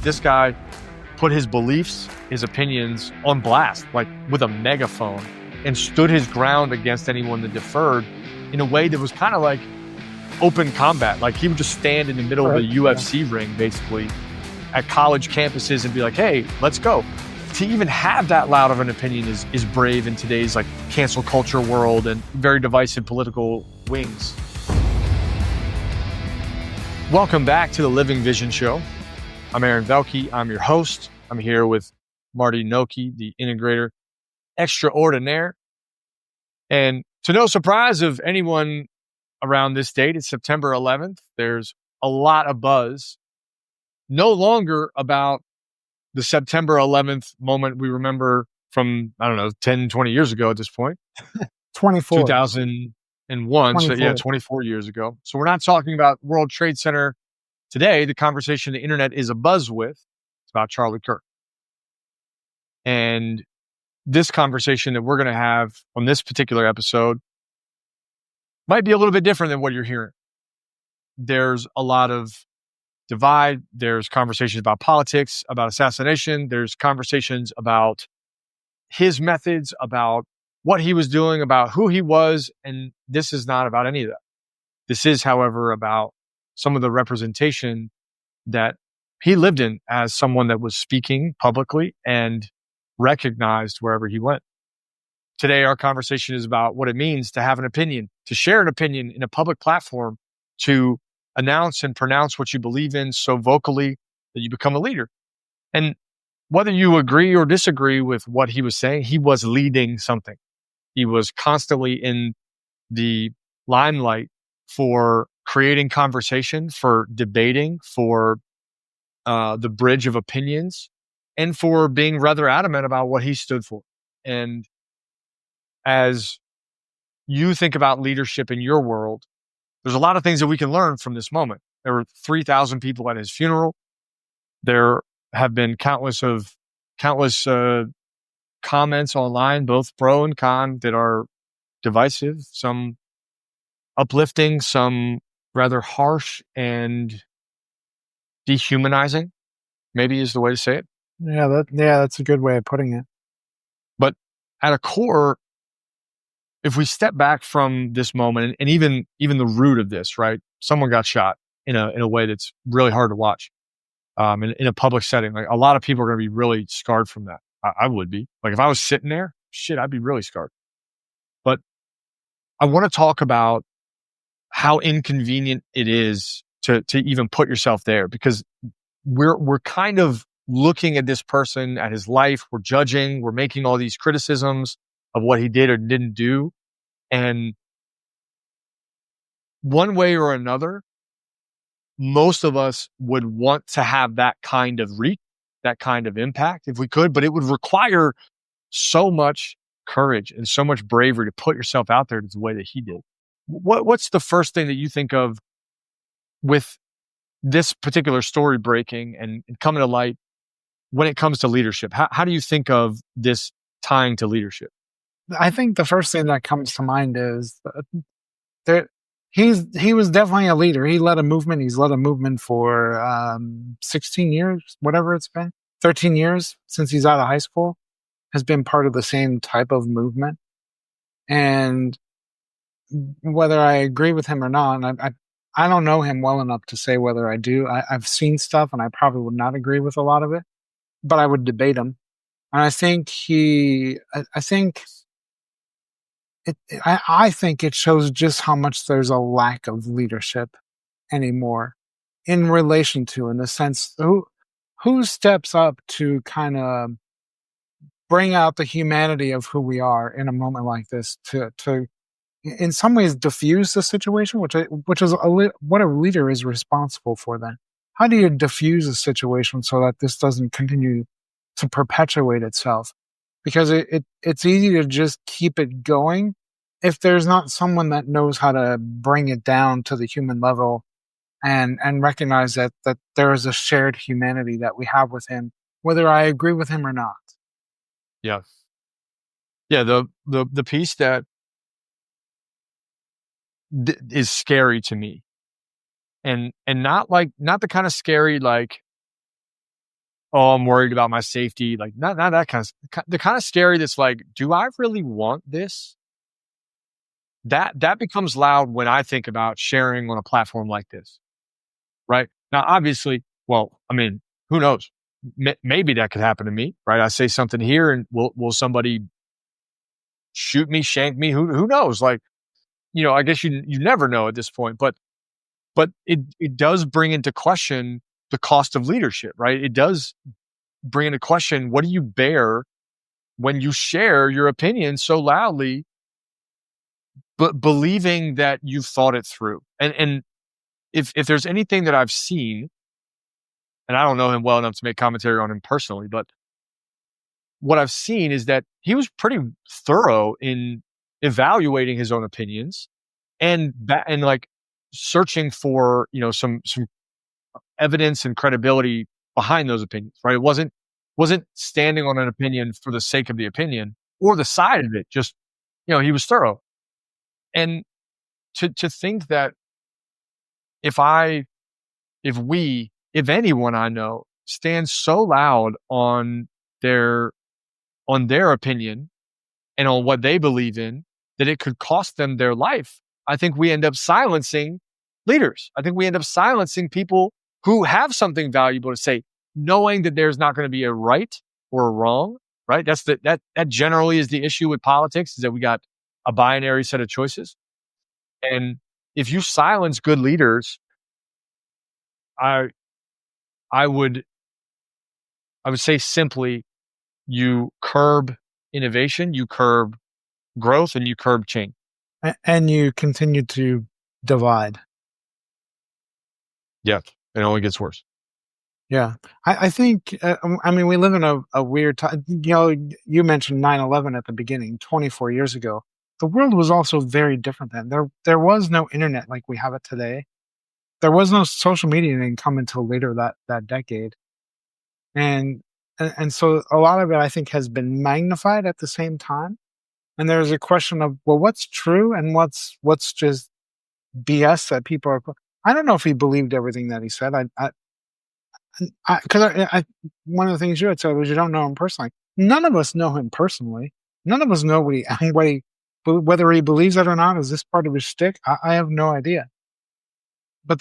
This guy put his beliefs, his opinions on blast, like with a megaphone, and stood his ground against anyone that deferred in a way that was kind of like open combat. Like he would just stand in the middle of a UFC ring, basically, at college campuses and be like, hey, let's go. To even have that loud of an opinion is brave in today's like cancel culture world and very divisive political wings. Welcome back to the Living Vision Show. I'm Aaron Velky. I'm your host. I'm here with Marty Nocchi, the integrator extraordinaire. And to no surprise of anyone around this date, it's September 11th. There's a lot of buzz, no longer about the September 11th moment we remember from, 10, 20 years ago at this point. 24. 2001. 24. So yeah, 24 years ago. So we're not talking about World Trade Center today. The conversation the internet is abuzz with, it's about Charlie Kirk. And this conversation that we're going to have on this particular episode might be a little bit different than what you're hearing. There's a lot of divide. There's conversations about politics, about assassination. There's conversations about his methods, about what he was doing, about who he was. And this is not about any of that. This is, however, about some of the representation that he lived in as someone that was speaking publicly and recognized wherever he went. Today, our conversation is about what it means to have an opinion, to share an opinion in a public platform, to announce and pronounce what you believe in so vocally that you become a leader. And whether you agree or disagree with what he was saying, he was leading something. He was constantly in the limelight for creating conversation, for debating, for the bridge of opinions, and for being rather adamant about what he stood for. And as you think about leadership in your world, there's a lot of things that we can learn from this moment. There were 3,000 people at his funeral. There have been countless comments online, both pro and con, that are divisive, some uplifting, some rather harsh and dehumanizing, maybe is the way to say it. Yeah, that's a good way of putting it. But at a core, if we step back from this moment and even the root of this, right? Someone got shot in a way that's really hard to watch, in a public setting. Like a lot of people are going to be really scarred from that. I would be. Like if I was sitting there, I'd be really scarred. But I want to talk about how inconvenient it is to even put yourself there, because we're kind of looking at this person, at his life, we're judging, we're making all these criticisms of what he did or didn't do. And one way or another, most of us would want to have that kind of reach, that kind of impact if we could, but it would require so much courage and so much bravery to put yourself out there the way that he did. What's the first thing that you think of with this particular story breaking and coming to light when it comes to leadership? How do you think of this tying to leadership? I think the first thing that comes to mind is that he was definitely a leader. He led a movement. He's led a movement for 16 years, whatever it's been, 13 years since he's out of high school, has been part of the same type of movement. And whether I agree with him or not, and I don't know him well enough to say whether I do. I've seen stuff and I probably would not agree with a lot of it, but I would debate him. And I think I think it shows just how much there's a lack of leadership anymore in relation to, in the sense, who steps up to kind of bring out the humanity of who we are in a moment like this, to in some ways diffuse the situation, which is what a leader is responsible for. Then how do you diffuse a situation so that this doesn't continue to perpetuate itself? Because it's easy to just keep it going if there's not someone that knows how to bring it down to the human level and recognize that there is a shared humanity that we have with him, whether I agree with him or not. Yeah. Yeah. The piece that is scary to me, and not the kind of scary like oh, I'm worried about my safety. Like not that kind of, the kind of scary that's like, do I really want this? That becomes loud when I think about sharing on a platform like this, right? Now, obviously, well, I mean, who knows? Maybe that could happen to me, right? I say something here, and will somebody shoot me, shank me? Who knows? Like, I guess you never know at this point, but it does bring into question the cost of leadership, right? It does bring into question, what do you bear when you share your opinion so loudly, but believing that you've thought it through? And if there's anything that I've seen, and I don't know him well enough to make commentary on him personally, but what I've seen is that he was pretty thorough in evaluating his own opinions and like searching for, some evidence and credibility behind those opinions, right? It wasn't standing on an opinion for the sake of the opinion or the side of it. Just, he was thorough. And to think that if anyone I know stands so loud on their opinion and on what they believe in, that it could cost them their life, I think we end up silencing leaders. I think we end up silencing people who have something valuable to say, knowing that there's not going to be a right or a wrong, right? That generally is the issue with politics, is that we got a binary set of choices. And if you silence good leaders, I would say simply, you curb innovation, you curb growth, and you curb change. And you continue to divide. Yeah, it only gets worse. Yeah. I think, we live in a weird time. You mentioned 9/11 at the beginning, 24 years ago. The world was also very different then. There was no internet like we have it today. There was no social media, and didn't come until later that decade. And so a lot of it, I think, has been magnified at the same time. And there's a question of, well, what's true and what's just BS that people are. I don't know if he believed everything that he said. Because one of the things you had said was you don't know him personally. None of us know him personally. None of us know whether he believes it or not. Is this part of his shtick? I have no idea. But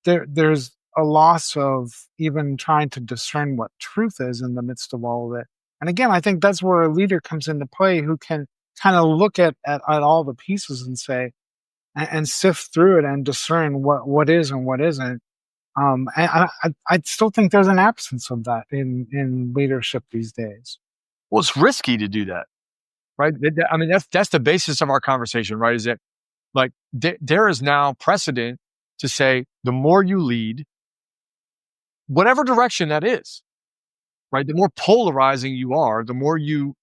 there's a loss of even trying to discern what truth is in the midst of all of it. And again, I think that's where a leader comes into play, who can kind of look at all the pieces and say, and sift through it and discern what is and what isn't. And I still think there's an absence of that in leadership these days. Well, it's risky to do that, right? I mean, that's the basis of our conversation, right? Is that like there is now precedent to say, the more you lead, whatever direction that is, right? The more polarizing you are, the more you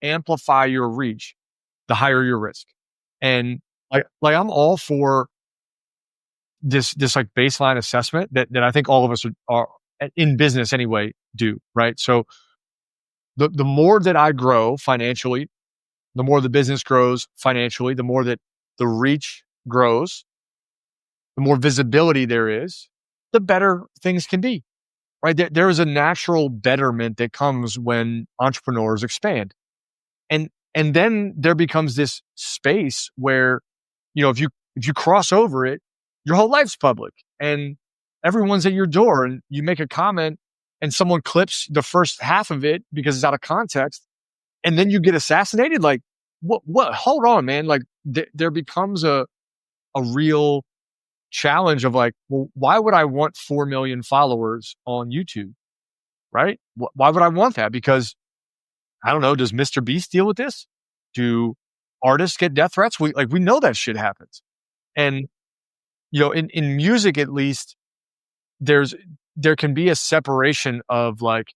amplify your reach, the higher your risk. And like I'm all for this like baseline assessment that I think all of us are in business anyway do, right? So the more that I grow financially, the more the business grows financially, the more that the reach grows, the more visibility there is, the better things can be, right? There is a natural betterment that comes when entrepreneurs expand. And then there becomes this space where, if you cross over it, your whole life's public and everyone's at your door, and you make a comment and someone clips the first half of it because it's out of context, and then you get assassinated. Like, what, hold on, man. Like there becomes a real challenge of like, well, why would I want 4 million followers on YouTube? Right? Why would I want that? Because I don't know, does Mr. Beast deal with this? Do artists get death threats? We know that shit happens. And in music, at least, there can be a separation of like,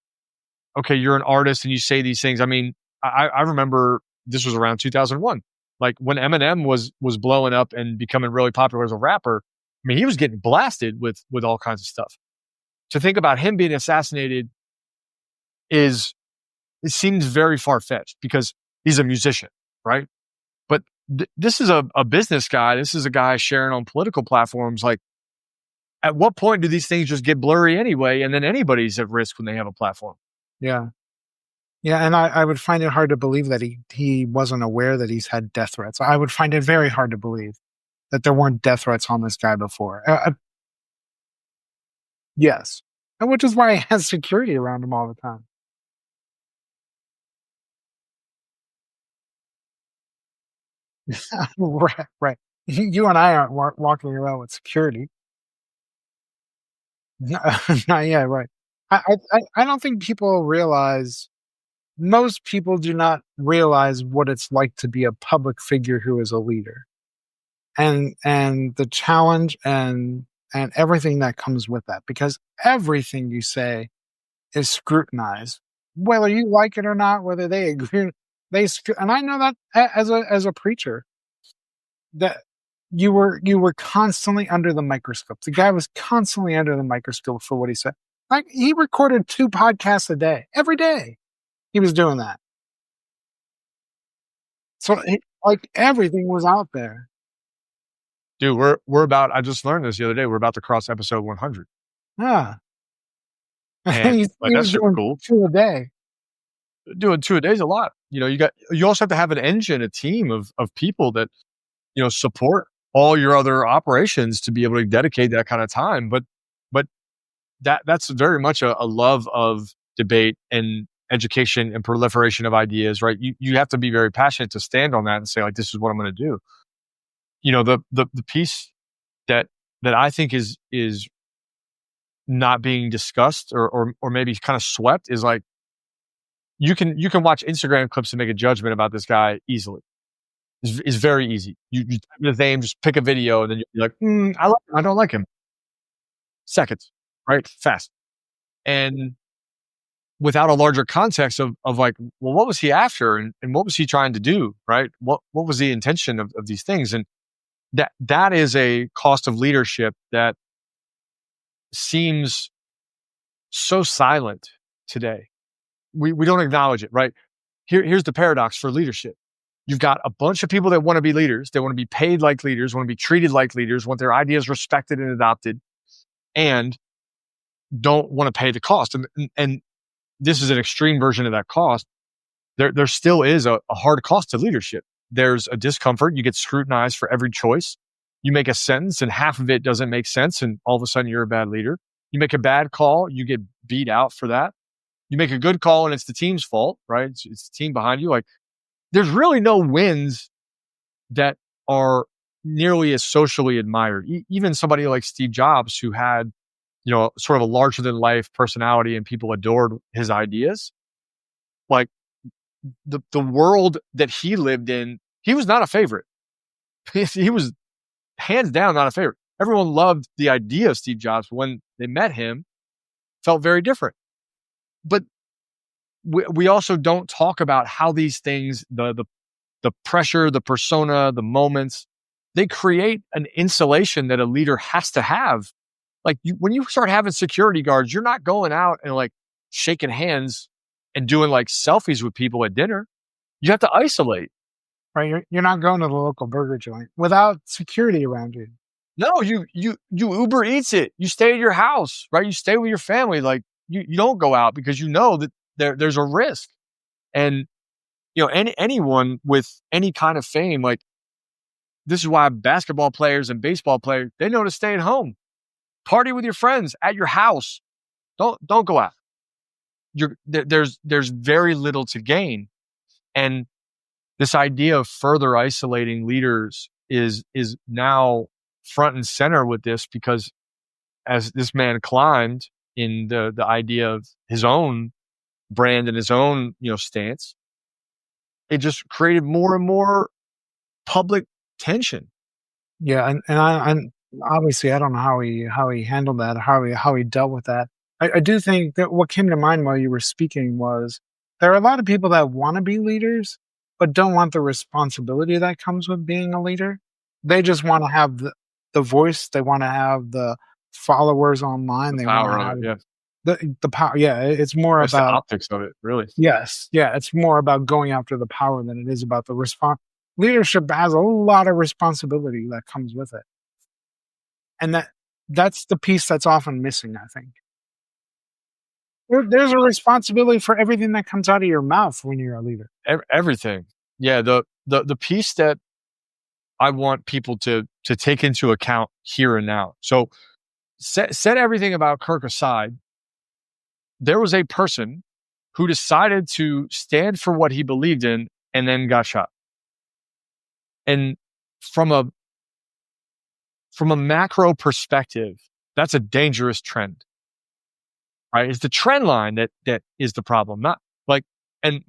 okay, you're an artist and you say these things. I mean, I remember this was around 2001, like when Eminem was blowing up and becoming really popular as a rapper. I mean, he was getting blasted with all kinds of stuff. To think about him being assassinated it seems very far-fetched because he's a musician, right? But this is a business guy. This is a guy sharing on political platforms. Like, at what point do these things just get blurry anyway? And then anybody's at risk when they have a platform. Yeah. Yeah, and I would find it hard to believe that he wasn't aware that he's had death threats. I would find it very hard to believe that there weren't death threats on this guy before. Yes. And which is why he has security around him all the time. Right, right. You and I aren't walking around with security. No, not yet, right. I don't think people realize most people do not realize what it's like to be a public figure who is a leader. And the challenge and everything that comes with that, because everything you say is scrutinized, whether you like it or not, whether they agree. And I know that as a preacher, that you were constantly under the microscope. The guy was constantly under the microscope for what he said. Like, he recorded 2 podcasts a day, every day. He was doing that. So like everything was out there. Dude, we're about, I just learned this the other day, we're about to cross episode 100. Yeah. And he like, that's was super doing cool. 2 a day. Doing 2 a day is a lot. You also have to have an engine, a team of people that, support all your other operations to be able to dedicate that kind of time. But that's very much a love of debate and education and proliferation of ideas, right? You have to be very passionate to stand on that and say, like, this is what I'm going to do. The piece that I think is not being discussed or maybe kind of swept is, like, you can watch Instagram clips and make a judgment about this guy easily. It's very easy. You type in his name, just pick a video, and then you're like, I like him, I don't like him. Seconds, right? Fast. And without a larger context of like, well, what was he after, and what was he trying to do, right? What was the intention of these things? And that is a cost of leadership that seems so silent today. We don't acknowledge it, right? Here's the paradox for leadership. You've got a bunch of people that want to be leaders. They want to be paid like leaders, want to be treated like leaders, want their ideas respected and adopted, and don't want to pay the cost. And this is an extreme version of that cost. There still is a hard cost to leadership. There's a discomfort. You get scrutinized for every choice. You make a sentence and half of it doesn't make sense, and all of a sudden you're a bad leader. You make a bad call, you get beat out for that. You make a good call and it's the team's fault, right? It's the team behind you. Like, there's really no wins that are nearly as socially admired. Even somebody like Steve Jobs, who had, sort of a larger than life personality and people adored his ideas. Like, the world that he lived in, he was not a favorite. He was hands down not a favorite. Everyone loved the idea of Steve Jobs. When they met him, felt very different. But we also don't talk about how these things, the pressure, the persona, the moments, they create an insulation that a leader has to have. Like, when you start having security guards, you're not going out and, like, shaking hands and doing, like, selfies with people at dinner. You have to isolate. Right, you're not going to the local burger joint without security around you. No, you Uber Eats it. You stay at your house, right? You stay with your family. Like, you don't go out because you know that there's a risk. And anyone with any kind of fame, like, this is why basketball players and baseball players, they know to stay at home. Party with your friends at your house. Don't go out. There's very little to gain. And this idea of further isolating leaders is now front and center with this, because as this man climbed in the idea of his own brand and his own, stance, it just created more and more public tension. Yeah, and obviously I don't know how he handled that, how he dealt with that. I do think that what came to mind while you were speaking was there are a lot of people that want to be leaders, but don't want the responsibility that comes with being a leader. They just want to have the voice. They want to have the followers online. The they power want to of have it, the power. Yeah, it's more that's about the optics of it, really. Yes, yeah, it's more about going after the power than it is about the response. Leadership has a lot of responsibility that comes with it, and That's the piece that's often missing, I think. There's a responsibility for everything that comes out of your mouth when you're a leader. Everything. Yeah, the piece that I want people to take into account here and now. So set everything about Kirk aside. There was a person who decided to stand for what he believed in and then got shot. And from a macro perspective, that's a dangerous trend. Right? It's the trend line that is the problem. Not like, and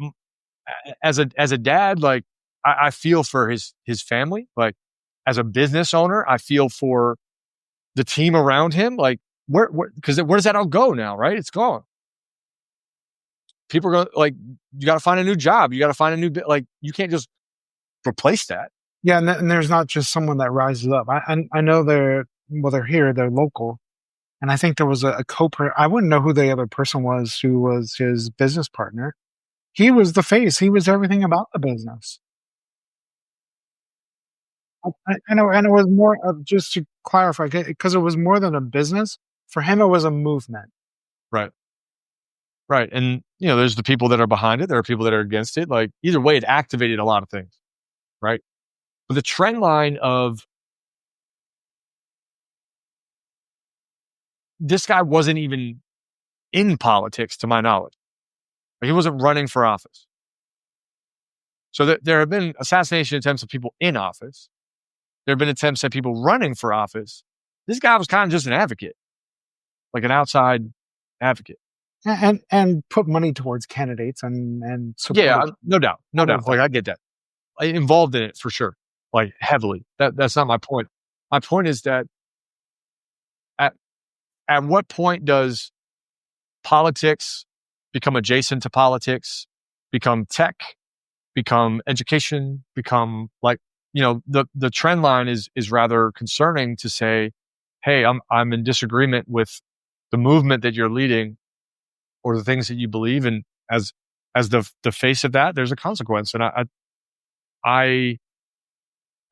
as a dad, like I feel for his family. Like as a business owner, I feel for the team around him. Like where does that all go now? Right? It's gone. People are going like, you got to find a new job. You got to find a new bit. Like you can't just replace that. Yeah, and there's not just someone that rises up. I know they're here, they're local, and I think there was a I wouldn't know who the other person was who was his business partner. He was the face. He was everything about the business. I know, and it was more of, just to clarify, because it was more than a business. For him, it was a movement. Right. Right. And there's the people that are behind it. There are people that are against it. Like either way, it activated a lot of things. Right. But the trend line of this guy wasn't even in politics, to my knowledge. He wasn't running for office. So there have been assassination attempts of people in office. There have been attempts at people running for office. This guy was kind of just an advocate, like an outside advocate. And put money towards candidates and support. Yeah, no doubt. Like I get that. Involved in it for sure, like heavily. That's not my point. My point is that at what point does politics become adjacent to politics, become tech, become education, become like, the trend line is rather concerning to say, hey, I'm in disagreement with the movement that you're leading or the things that you believe in. As the face of that, there's a consequence. And I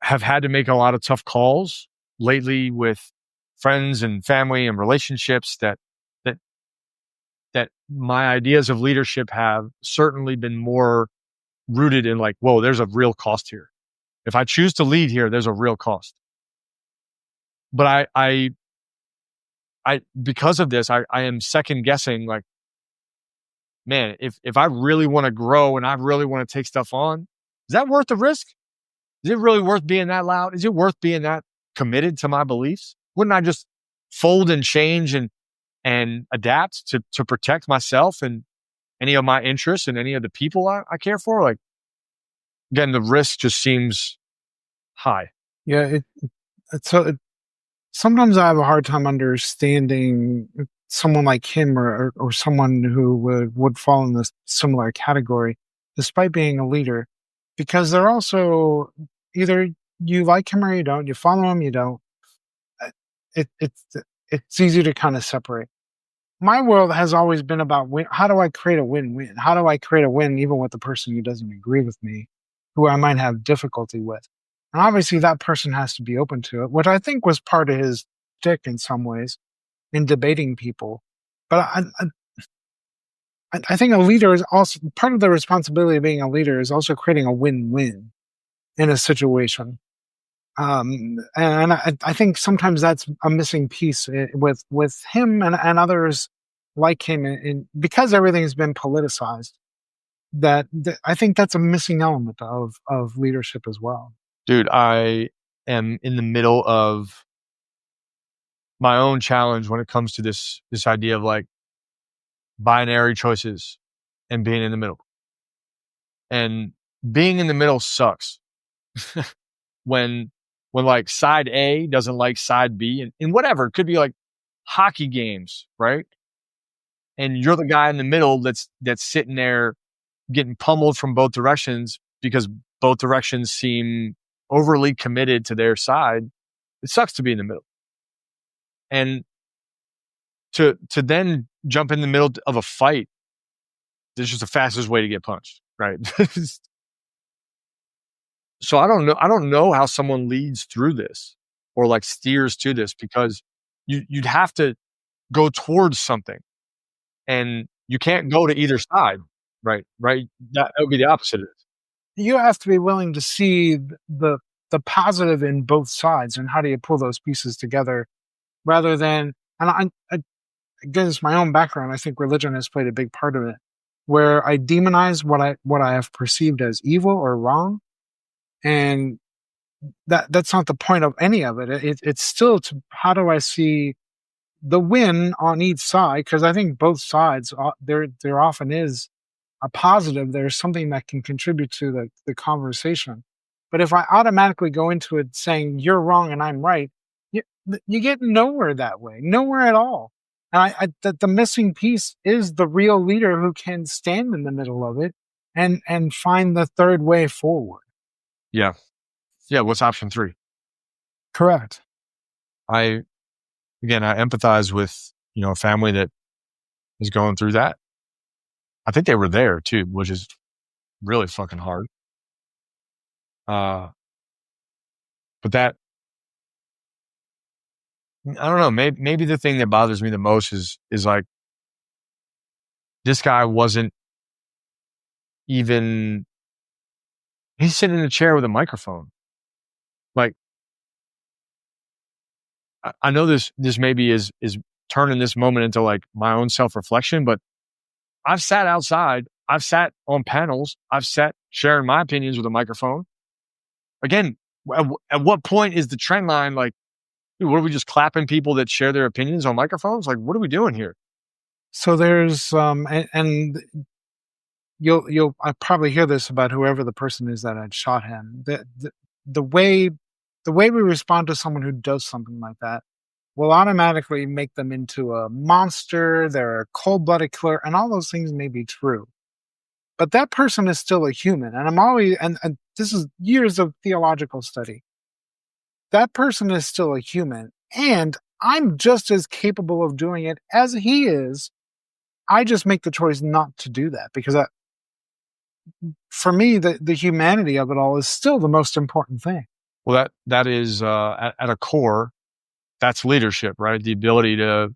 have had to make a lot of tough calls lately with friends and family and relationships that my ideas of leadership have certainly been more rooted in like, whoa, there's a real cost here. If I choose to lead here, there's a real cost. But I because of this, I am second guessing like, man, if I really want to grow and I really want to take stuff on, is that worth the risk? Is it really worth being that loud? Is it worth being that committed to my beliefs? Wouldn't I just fold and change and adapt to protect myself and any of my interests and any of the people I care for? Like, again, the risk just seems high. Yeah, sometimes I have a hard time understanding someone like him or someone who would fall in this similar category, despite being a leader, because they're also either you like him or you don't, you follow him, you don't. It's easy to kind of separate. My world has always been about how do I create a win-win? How do I create a win even with the person who doesn't agree with me, who I might have difficulty with? And obviously that person has to be open to it, which I think was part of his shtick in some ways in debating people. But I think a leader is also part of the responsibility of being a leader is also creating a win-win in a situation. And I think sometimes that's a missing piece with him and others like him, because everything has been politicized. That I think that's a missing element of leadership as well. Dude, I am in the middle of my own challenge when it comes to this idea of like binary choices and being in the middle. And being in the middle sucks. when like side A doesn't like side B and whatever, it could be like hockey games, right? And you're the guy in the middle that's sitting there getting pummeled from both directions because both directions seem overly committed to their side. It sucks to be in the middle. And to then jump in the middle of a fight, this is the fastest way to get punched, right? So I don't know how someone leads through this or like steers to this, because you'd have to go towards something, and you can't go to either side. Right. That would be the opposite of it. You have to be willing to see the positive in both sides, and how do you pull those pieces together rather than, and again, it's my own background. I think religion has played a big part of it, where I demonize what I have perceived as evil or wrong, and that's not the point of any of it. It's still to, how do I see the win on each side? Because I think both sides, there often is a positive. There's something that can contribute to the conversation. But if I automatically go into it saying you're wrong and I'm right, you get nowhere that way, nowhere at all. And the missing piece is the real leader who can stand in the middle of it and find the third way forward. Yeah. What's option 3? Correct. I empathize with, a family that is going through that. I think they were there too, which is really fucking hard. But that, I don't know, maybe the thing that bothers me the most is like, this guy wasn't even, he's sitting in a chair with a microphone. Like, I know this maybe is turning this moment into like my own self-reflection, but I've sat outside, I've sat on panels, I've sat sharing my opinions with a microphone. Again, at what point is the trend line like, dude, what are we just clapping people that share their opinions on microphones? Like, what are we doing here? So there's and you'll I probably hear this about whoever the person is that had shot him. The way we respond to someone who does something like that will automatically make them into a monster. They're a cold-blooded killer, and all those things may be true. But that person is still a human, and I'm always and this is years of theological study. That person is still a human, and I'm just as capable of doing it as he is. I just make the choice not to do that because for me, the humanity of it all is still the most important thing. Well, that is at a core, that's leadership, right? The ability to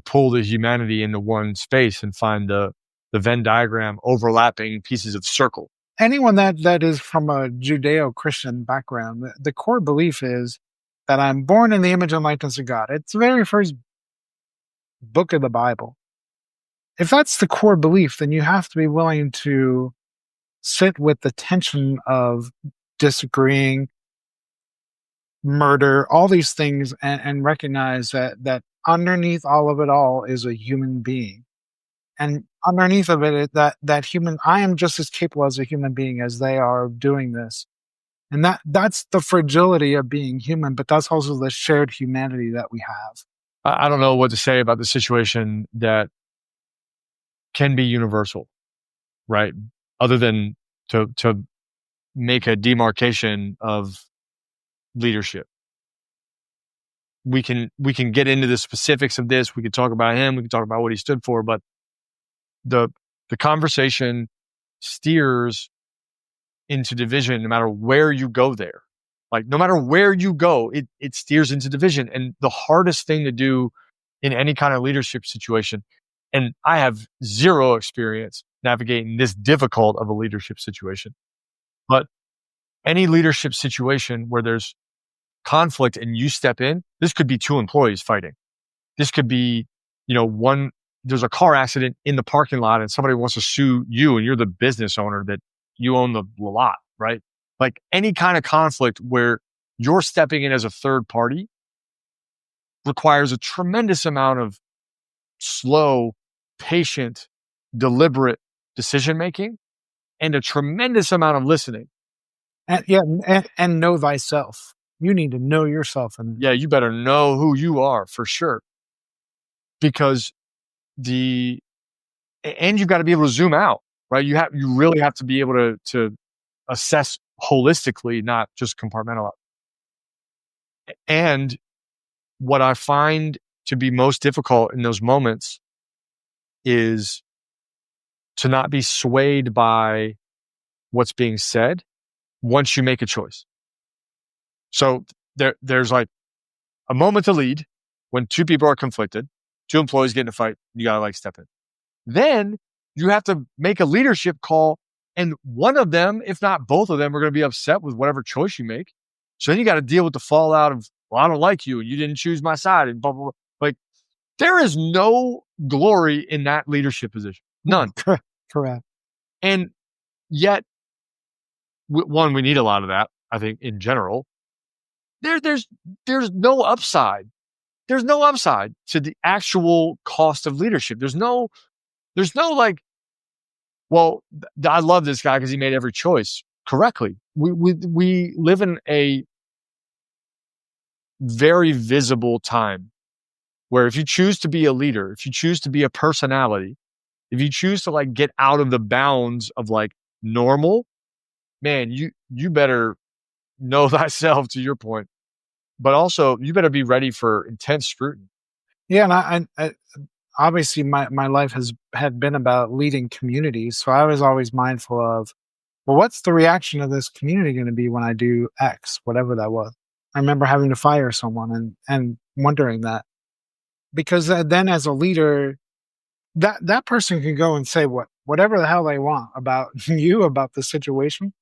pull the humanity into one space and find the Venn diagram overlapping pieces of the circle. Anyone that is from a Judeo-Christian background, the core belief is that I'm born in the image and likeness of God. It's the very first book of the Bible. If that's the core belief, then you have to be willing to sit with the tension of disagreeing, murder, all these things, and recognize that underneath all of it all is a human being. And underneath of it, that human, I am just as capable as a human being as they are of doing this. And that's the fragility of being human, but that's also the shared humanity that we have. I don't know what to say about the situation that can be universal, right? Other than to make a demarcation of leadership. We can get into the specifics of this. We could talk about him. We can talk about what he stood for, but the conversation steers into division no matter where you go there. Like, no matter where you go, it steers into division. And the hardest thing to do in any kind of leadership situation, and I have zero experience navigating this difficult of a leadership situation, but any leadership situation where there's conflict and you step in, this could be 2 employees fighting. This could be, there's a car accident in the parking lot and somebody wants to sue you and you're the business owner that you own the lot, right? Like, any kind of conflict where you're stepping in as a third party requires a tremendous amount of slow, patient, deliberate decision-making and a tremendous amount of listening. And know thyself. You need to know yourself. And you better know who you are for sure. Because and you've got to be able to zoom out, right? You really have to be able to assess holistically, not just compartmentalize. And what I find to be most difficult in those moments is to not be swayed by what's being said once you make a choice. So there's like a moment to lead, when two people are conflicted, two employees get in a fight, you got to like step in. Then you have to make a leadership call, and one of them, if not both of them, are going to be upset with whatever choice you make. So then you got to deal with the fallout of, well, I don't like you and you didn't choose my side and blah, blah, blah. Like, there is no glory in that leadership position. None. Correct. And yet, one, we need a lot of that, I think, in general. There's no upside. There's no upside to the actual cost of leadership. There's no like, well, I love this guy because he made every choice correctly. We live in a very visible time where if you choose to be a leader, if you choose to be a personality, if you choose to like get out of the bounds of like normal, man, you better know thyself, to your point, but also you better be ready for intense scrutiny. Yeah, and I obviously my life had been about leading communities, so I was always mindful of, well, what's the reaction of this community going to be when I do X, whatever that was. I remember having to fire someone and wondering that, because then as a leader, that person can go and say whatever the hell they want about you, about the situation.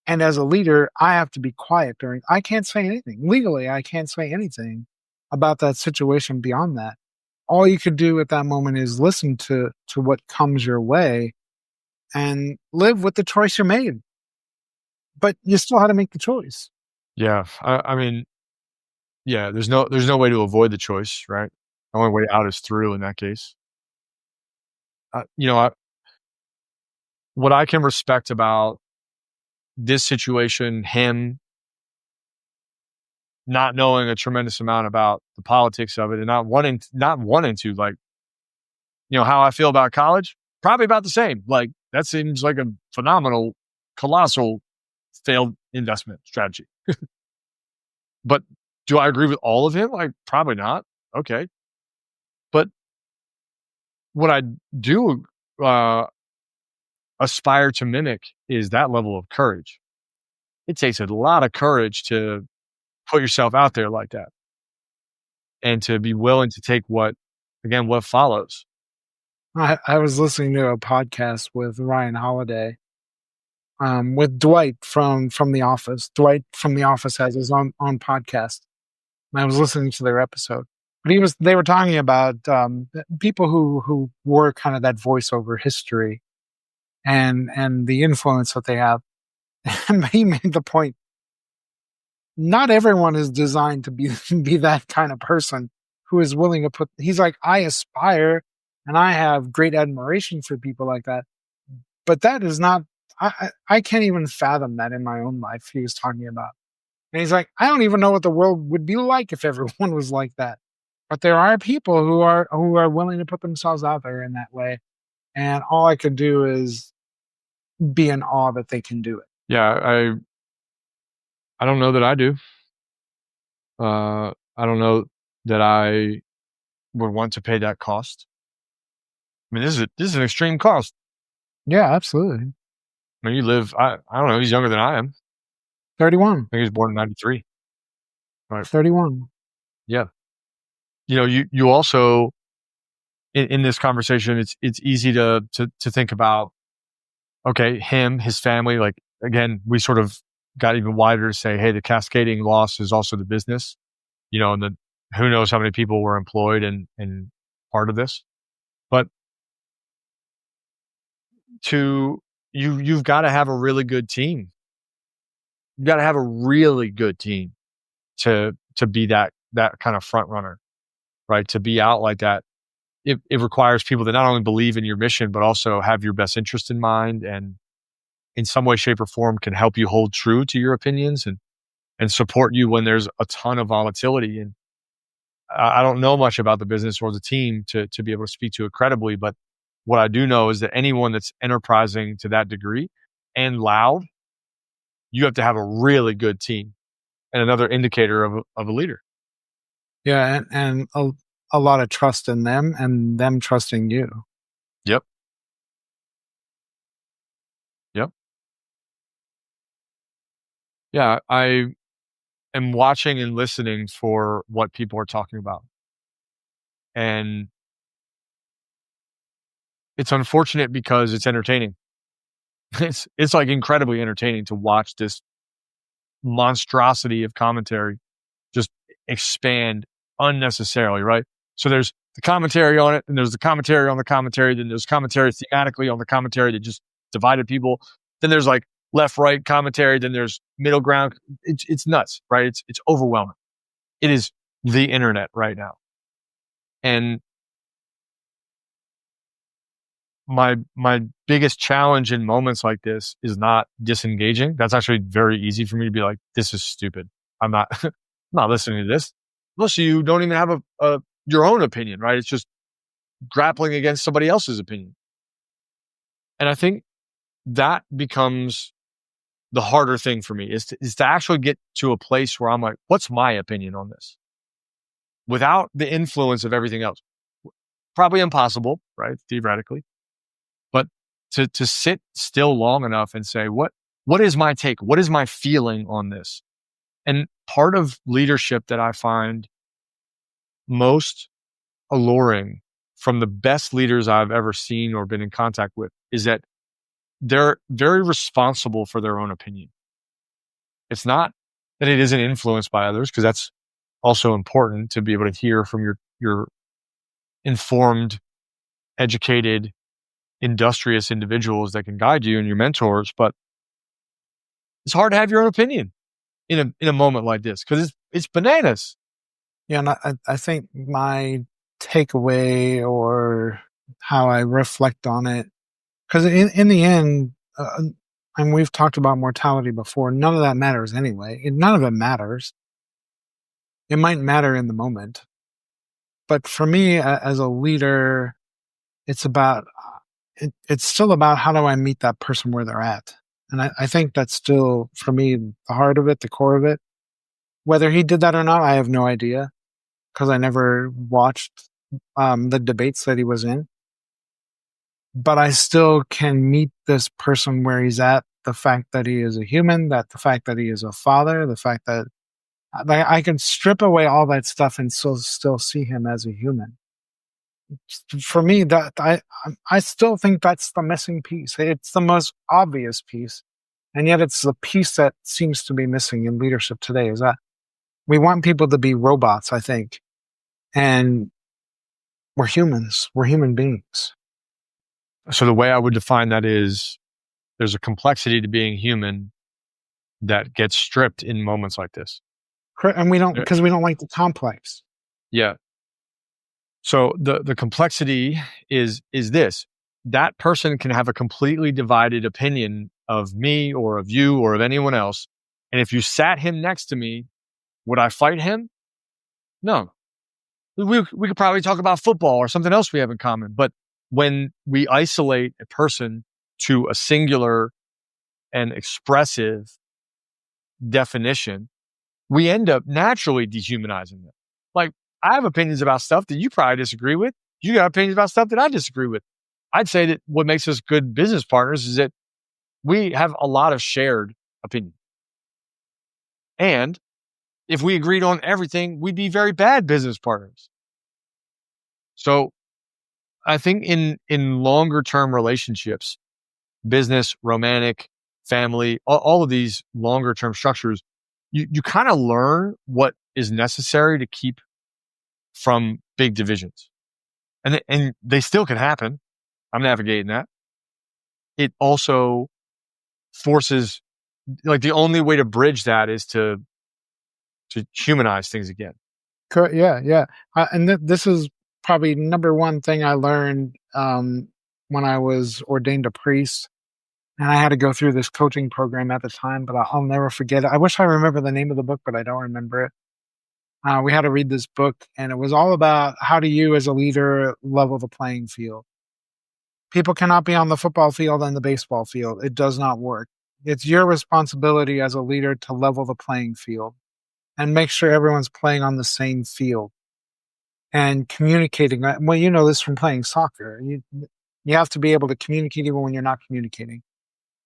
And as a leader, I have to be quiet I can't say anything. Legally, I can't say anything about that situation beyond that. All you could do at that moment is listen to what comes your way and live with the choice you made. But you still had to make the choice. Yeah. I mean, yeah, there's no way to avoid the choice, right? The only way out is through in that case. What I can respect about this situation, him not knowing a tremendous amount about the politics of it and not wanting to, like, how I feel about college, probably about the same. Like, that seems like a phenomenal, colossal failed investment strategy. But do I agree with all of him? Like, probably not. Okay. But what I do aspire to mimic is that level of courage. It takes a lot of courage to put yourself out there like that and to be willing to take what follows. I was listening to a podcast with Ryan Holiday, with Dwight from The Office. Dwight from The Office has his own podcast. And I was listening to their episode. But they were talking about people who were kind of that voiceover history and the influence that they have. And he made the point, not everyone is designed to be that kind of person who is willing to he's like, I aspire and I have great admiration for people like that. But that is not, I can't even fathom that in my own life, he was talking about. And he's like, I don't even know what the world would be like if everyone was like that. But there are people who are willing to put themselves out there in that way. And all I could do is be in awe that they can do it. Yeah, I don't know that I do. I don't know that I would want to pay that cost. I mean, this is an extreme cost. Yeah, absolutely. I mean, you live, I don't know, he's younger than I am. 31. I think he was born in 93. Right. 31. Yeah. You also, in this conversation, it's easy to think about, okay, him, his family, like, again, we sort of got even wider to say, hey, the cascading loss is also the business, and then who knows how many people were employed in part of this. But you've got to have a really good team. You've got to have a really good team to be that kind of front runner, right? To be out like that. It requires people that not only believe in your mission, but also have your best interest in mind and in some way, shape, or form can help you hold true to your opinions and support you when there's a ton of volatility. And I don't know much about the business or the team to be able to speak to it credibly, but what I do know is that anyone that's enterprising to that degree and loud, you have to have a really good team and another indicator of a leader. Yeah, and a lot of trust in them and them trusting you. Yep. Yeah, am watching and listening for what people are talking about. And it's unfortunate because it's entertaining. It's like incredibly entertaining to watch this monstrosity of commentary just expand unnecessarily, right? So there's the commentary on it, and there's the commentary on the commentary, then there's commentary thematically on the commentary that just divided people. Then there's like left, right commentary, then there's middle ground. It's nuts, right? It's overwhelming. It is the internet right now. And my biggest challenge in moments like this is not disengaging. That's actually very easy for me to be like, this is stupid. I'm not I'm not listening to this. Most of you don't even have your own opinion, right? It's just grappling against somebody else's opinion. And I think that becomes the harder thing for me is to actually get to a place where I'm like, what's my opinion on this? Without the influence of everything else. Probably impossible, right? Theoretically. But to sit still long enough and say, what is my take? What is my feeling on this? And part of leadership that I find most alluring from the best leaders I've ever seen or been in contact with is that they're very responsible for their own opinion. It's not that it isn't influenced by others, because that's also important to be able to hear from your informed, educated, industrious individuals that can guide you and your mentors. But it's hard to have your own opinion in a moment like this because it's bananas. Yeah, and I think my takeaway or how I reflect on it, because in the end, and we've talked about mortality before, none of that matters anyway. None of it matters. It might matter in the moment. But for me, as a leader, it's about, it's still about how do I meet that person where they're at. And I think that's still, for me, the heart of it, the core of it. Whether he did that or not, I have no idea, because I never watched the debates that he was in. But I still can meet this person where he's at, the fact that he is a human, that the fact that he is a father, the fact that I can strip away all that stuff and still see him as a human. For me, that I still think that's the missing piece. It's the most obvious piece, and yet it's the piece that seems to be missing in leadership today. Is that we want people to be robots, I think, and we're humans. We're human beings. So the way I would define that is there's a complexity to being human that gets stripped in moments like this. And we don't, because we don't like the complex. Yeah. So the complexity is this. That person can have a completely divided opinion of me or of you or of anyone else. And if you sat him next to me, would I fight him? No. We could probably talk about football or something else we have in common. But when we isolate a person to a singular and expressive definition, we end up naturally dehumanizing them. Like, I have opinions about stuff that you probably disagree with. You got opinions about stuff that I disagree with. I'd say that what makes us good business partners is that we have a lot of shared opinion. And if we agreed on everything, we'd be very bad business partners. So I think in longer term relationships, business, romantic, family, all of these longer term structures, you kind of learn what is necessary to keep from big divisions. And they still can happen. I'm navigating that. It also forces, like, the only way to bridge that is to humanize things again. Yeah. And this is probably number one thing I learned when I was ordained a priest. And I had to go through this coaching program at the time, but I'll never forget it. I wish I remember the name of the book, but I don't remember it. We had to read this book, and it was all about how do you as a leader level the playing field. People cannot be on the football field and the baseball field. It does not work. It's your responsibility as a leader to level the playing field and make sure everyone's playing on the same field and communicating. Well, you know this from playing soccer. You have to be able to communicate even when you're not communicating.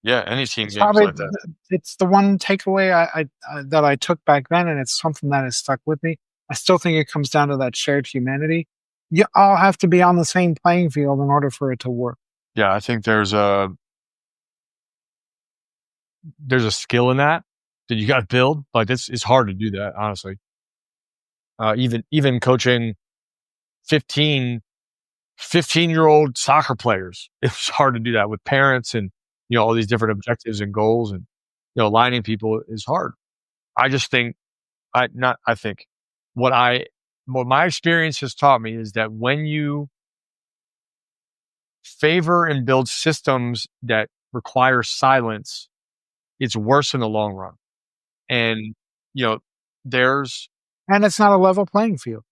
Yeah, any team It's game is probably like that. it's the one takeaway I that I took back then, and it's something that has stuck with me. I still think it comes down to that shared humanity. You all have to be on the same playing field in order for it to work. Yeah, I think there's a skill in that you got to build. Like it's hard to do that, honestly. Even coaching 15 15-year-old soccer players, it's hard to do that with parents and all these different objectives and goals, and aligning people is hard. I just think I not I think what I what my experience has taught me is that when you favor and build systems that require silence, it's worse in the long run. And you know, there's And it's not a level playing field.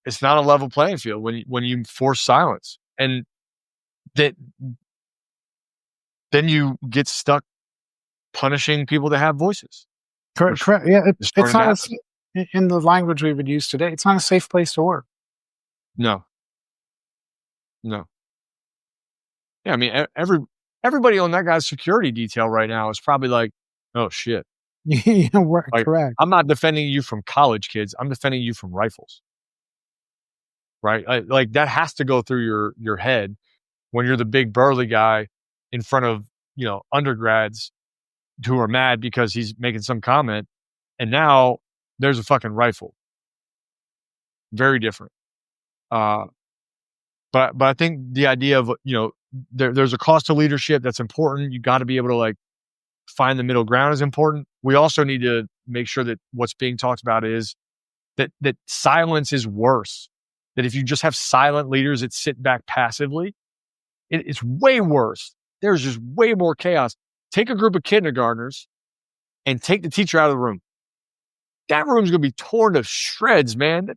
it's not a level playing field when you force silence, and that then you get stuck punishing people that have voices. Correct. Which Correct. Yeah, is it's starting to not happen. in the language we would use today. It's not a safe place to work. No, no. Yeah, I mean, everybody on that guy's security detail right now is probably like, "Oh shit!" Like, Correct. I'm not defending you from college kids. I'm defending you from rifles, right? Like that has to go through your head when you're the big burly guy in front of undergrads who are mad because he's making some comment, and now there's a fucking rifle. Very different. Uh, but I think the idea of there's a cost to leadership that's important. You got to be able to like find the middle ground is important. We also need to make sure that what's being talked about is that silence is worse. That if you just have silent leaders that sit back passively, it's way worse. There's just way more chaos. Take a group of kindergartners and take the teacher out of the room. That room's going to be torn to shreds, man.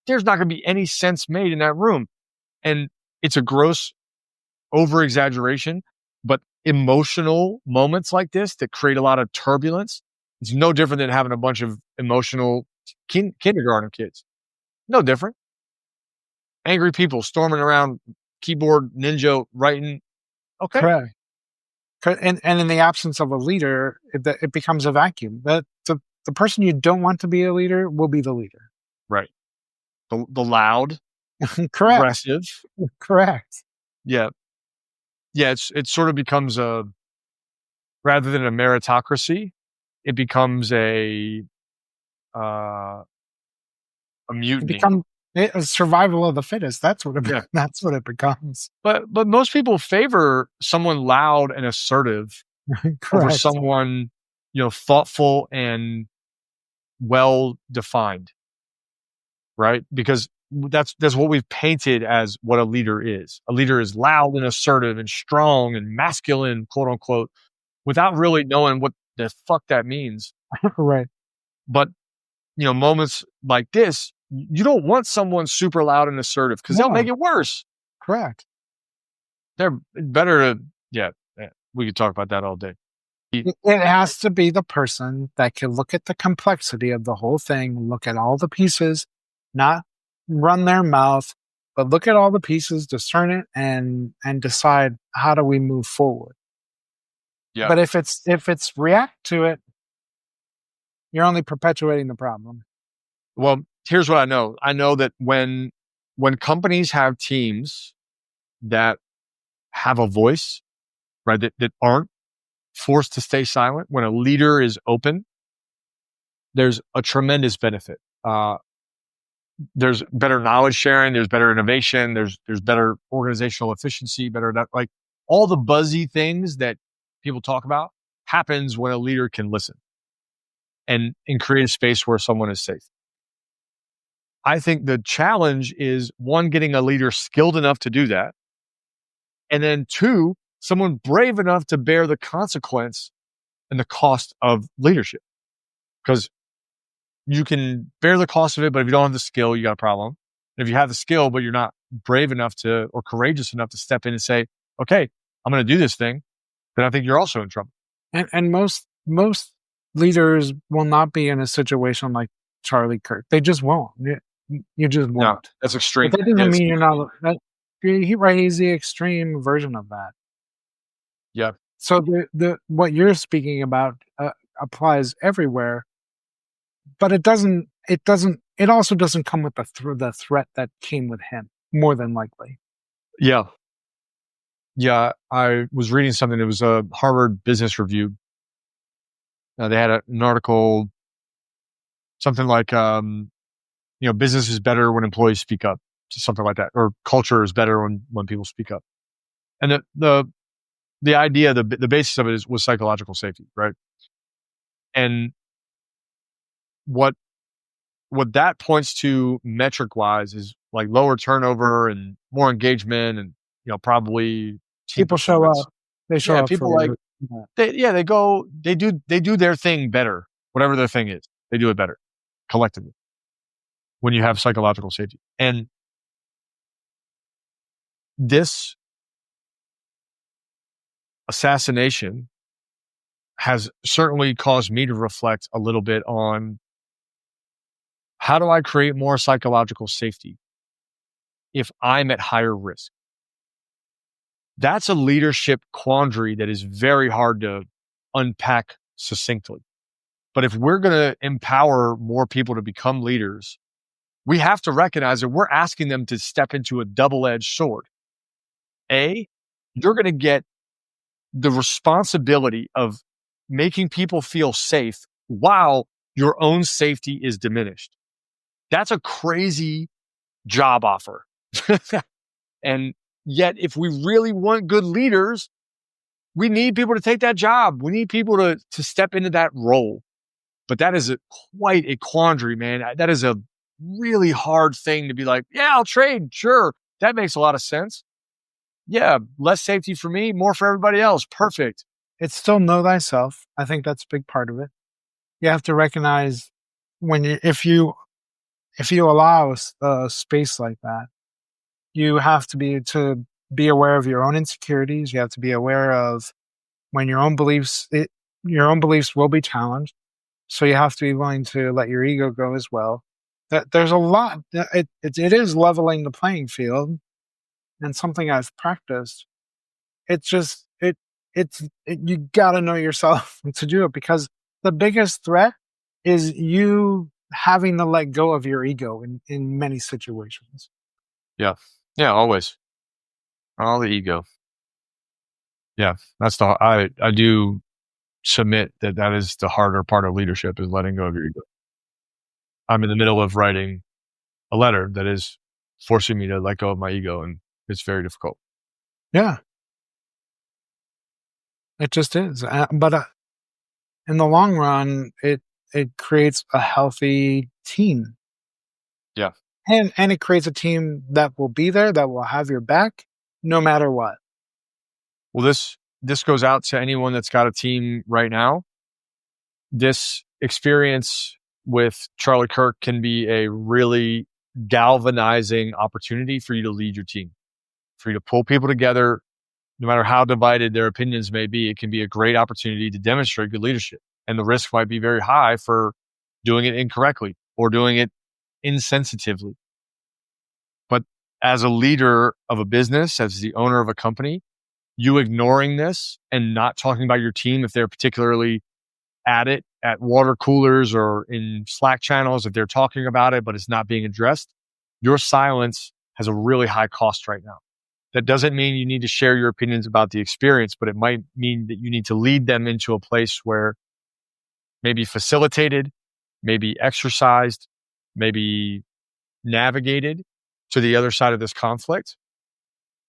There's not going to be any sense made in that room. And it's a gross over exaggeration, but emotional moments like this that create a lot of turbulence, it's no different than having a bunch of emotional kindergarten kids. No different. Angry people storming around, keyboard ninja writing. Okay. Correct. And in the absence of a leader, it becomes a vacuum. That the person you don't want to be a leader will be the leader. Right. The loud, Correct. aggressive. Correct. Yeah. Yeah. It sort of becomes rather than a meritocracy, it becomes a mutiny. A survival of the fittest. That's what that's what it becomes. But most people favor someone loud and assertive over someone thoughtful and well defined, right? Because that's what we've painted as what a leader is. A leader is loud and assertive and strong and masculine, quote unquote, without really knowing what the fuck that means. Right. But moments like this, you don't want someone super loud and assertive because they'll make it worse. Correct. They're better to, yeah, we could talk about that all day. It has to be the person that can look at the complexity of the whole thing, look at all the pieces, not run their mouth, but look at all the pieces, discern it, and decide how do we move forward. Yeah. But if it's react to it, you're only perpetuating the problem. Well, here's what I know. I know that when companies have teams that have a voice, right, that aren't forced to stay silent, when a leader is open, there's a tremendous benefit. There's better knowledge sharing, there's better innovation, there's better organizational efficiency, like all the buzzy things that people talk about happens when a leader can listen and create a space where someone is safe. I think the challenge is, one, getting a leader skilled enough to do that. And then two, someone brave enough to bear the consequence and the cost of leadership. Because you can bear the cost of it, but if you don't have the skill, you got a problem. And if you have the skill, but you're not brave enough or courageous enough to step in and say, okay, I'm going to do this thing, then I think you're also in trouble. And most leaders will not be in a situation like Charlie Kirk. They just won't. You just won't. No, that's extreme. But that doesn't mean you're not. He's the extreme version of that. Yeah. So the what you're speaking about applies everywhere, but it doesn't. It doesn't. It also doesn't come with the threat that came with him. More than likely. Yeah. Yeah. I was reading something. It was a Harvard Business Review. They had an article, something like, business is better when employees speak up, something like that, or culture is better when people speak up. And the idea, the basis of it was psychological safety, right? And what that points to metric wise is like lower turnover and more engagement, and probably team People show performance. up. They show Yeah, up for people like that. they do their thing better, whatever their thing is. They do it better collectively when you have psychological safety. And this assassination has certainly caused me to reflect a little bit on how do I create more psychological safety if I'm at higher risk. That's a leadership quandary that is very hard to unpack succinctly. But if we're going to empower more people to become leaders, we have to recognize that we're asking them to step into a double-edged sword. You're going to get the responsibility of making people feel safe while your own safety is diminished. That's a crazy job offer. And yet, if we really want good leaders, we need people to take that job. We need people to step into that role. But that is quite a quandary, man. That is a really hard thing to be like, yeah, I'll trade. Sure. That makes a lot of sense. Yeah. Less safety for me, more for everybody else. Perfect. It's still know thyself. I think that's a big part of it. You have to recognize if you allow a space like that, you have to be aware of your own insecurities. You have to be aware of when your own beliefs will be challenged. So you have to be willing to let your ego go as well. That there's a lot. It is leveling the playing field, and something I've practiced. It's just you got to know yourself to do it, because the biggest threat is you having to let go of your ego in many situations. Yeah. Yeah. Always. All the ego. Yeah. I do submit that is the harder part of leadership, is letting go of your ego. I'm in the middle of writing a letter that is forcing me to let go of my ego, and it's very difficult. Yeah, it just is. But in the long run, it creates a healthy team. Yeah. And it creates a team that will be there, that will have your back no matter what. Well, this goes out to anyone that's got a team right now. This experience with Charlie Kirk can be a really galvanizing opportunity for you to lead your team, for you to pull people together. No matter how divided their opinions may be, it can be a great opportunity to demonstrate good leadership. And the risk might be very high for doing it incorrectly or doing it insensitively. But as a leader of a business, as the owner of a company, you ignoring this and not talking about your team, if they're particularly at it at water coolers or in Slack channels, if they're talking about it, but it's not being addressed, your silence has a really high cost right now. That doesn't mean you need to share your opinions about the experience, but it might mean that you need to lead them into a place where maybe facilitated, maybe exercised, maybe navigated to the other side of this conflict.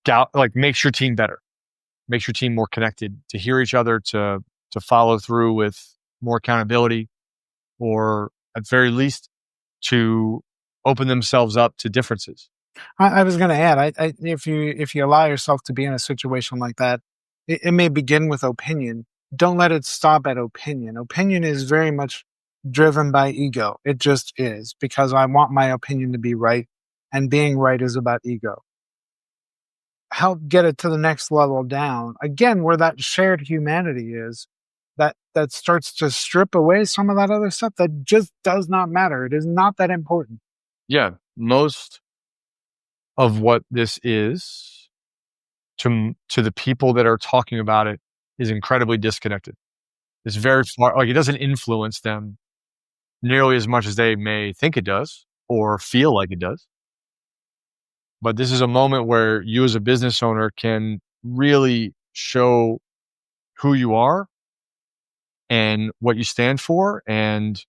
Like, makes your team better, makes your team more connected, to hear each other, to follow through with more accountability, or at very least to open themselves up to differences. I was going to add, if you allow yourself to be in a situation like that, it may begin with opinion. Don't let it stop at opinion. Opinion is very much driven by ego. It just is, because I want my opinion to be right, and being right is about ego. Help get it to the next level down, again, where that shared humanity is, that starts to strip away some of that other stuff that just does not matter. It is not that important. Yeah. Most of what this is, to the people that are talking about it, is incredibly disconnected. It's very far, like it doesn't influence them nearly as much as they may think it does or feel like it does. But this is a moment where you as a business owner can really show who you are and what you stand for and,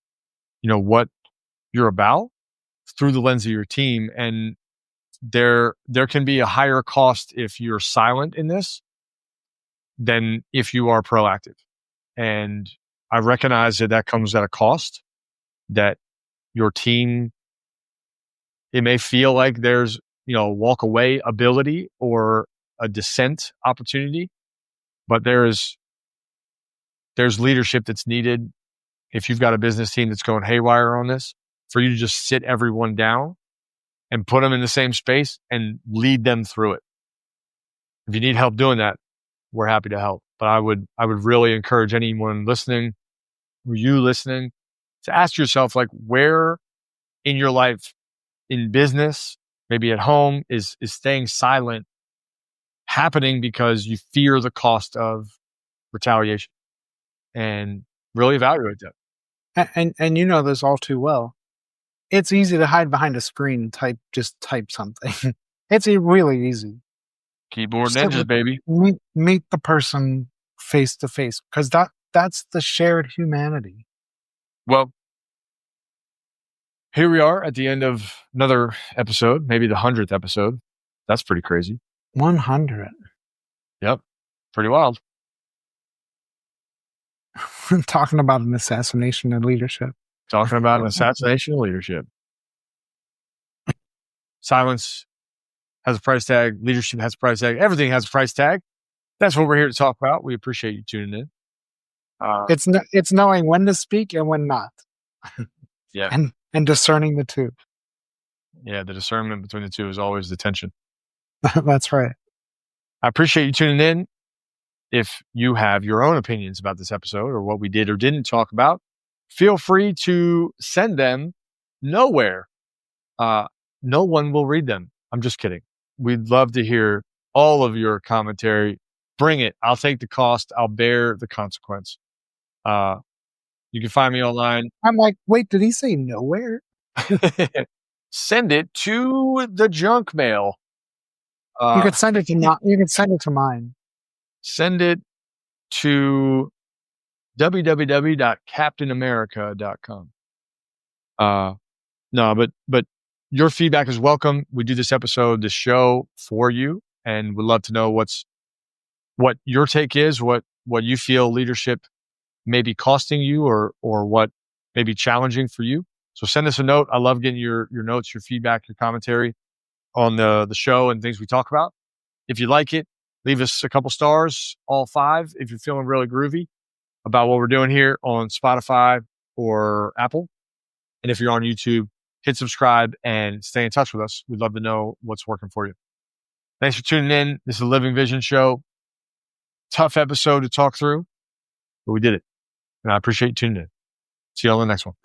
what you're about through the lens of your team. And there can be a higher cost if you're silent in this than if you are proactive. And I recognize that comes at a cost, that your team, it may feel like there's, walk away ability or a dissent opportunity, but there's leadership that's needed. If you've got a business team that's going haywire on this, for you to just sit everyone down and put them in the same space and lead them through it. If you need help doing that, we're happy to help. But I would really encourage anyone listening, or you listening, to ask yourself, like, where in your life, in business, maybe at home, is staying silent happening because you fear the cost of retaliation, and really evaluate that. And you know this all too well. It's easy to hide behind a screen and just type something. It's really easy. Keyboard ninjas, baby. Meet the person face to face, because that's the shared humanity. Well, here we are at the end of another episode, maybe the 100th episode. That's pretty crazy. 100. Yep. Pretty wild. Talking about an assassination of leadership. Talking about an assassination of leadership. Silence has a price tag. Leadership has a price tag. Everything has a price tag. That's what we're here to talk about. We appreciate you tuning in. It's knowing when to speak and when not. Yeah. And discerning the two. Yeah, the discernment between the two is always the tension. That's right. I appreciate you tuning in. If you have your own opinions about this episode or what we did or didn't talk about, feel free to send them nowhere. No one will read them. I'm just kidding. We'd love to hear all of your commentary. Bring it. I'll take the cost. I'll bear the consequence. You can find me online. I'm like, wait, did he say nowhere? Send it to the junk mail. You could send it to you can send it to mine. Send it to www.captainamerica.com. No, but your feedback is welcome. We do this show for you, and we'd love to know what your take is, what you feel leadership may be costing you, or what may be challenging for you. So send us a note. I love getting your notes, your feedback, your commentary on the show and things we talk about. If you like it, leave us a couple stars, all 5, if you're feeling really groovy about what we're doing here on Spotify or Apple. And if you're on YouTube, hit subscribe and stay in touch with us. We'd love to know what's working for you. Thanks for tuning in. This is a Living Vision show. Tough episode to talk through, but we did it. And I appreciate you tuning in. See you on the next one.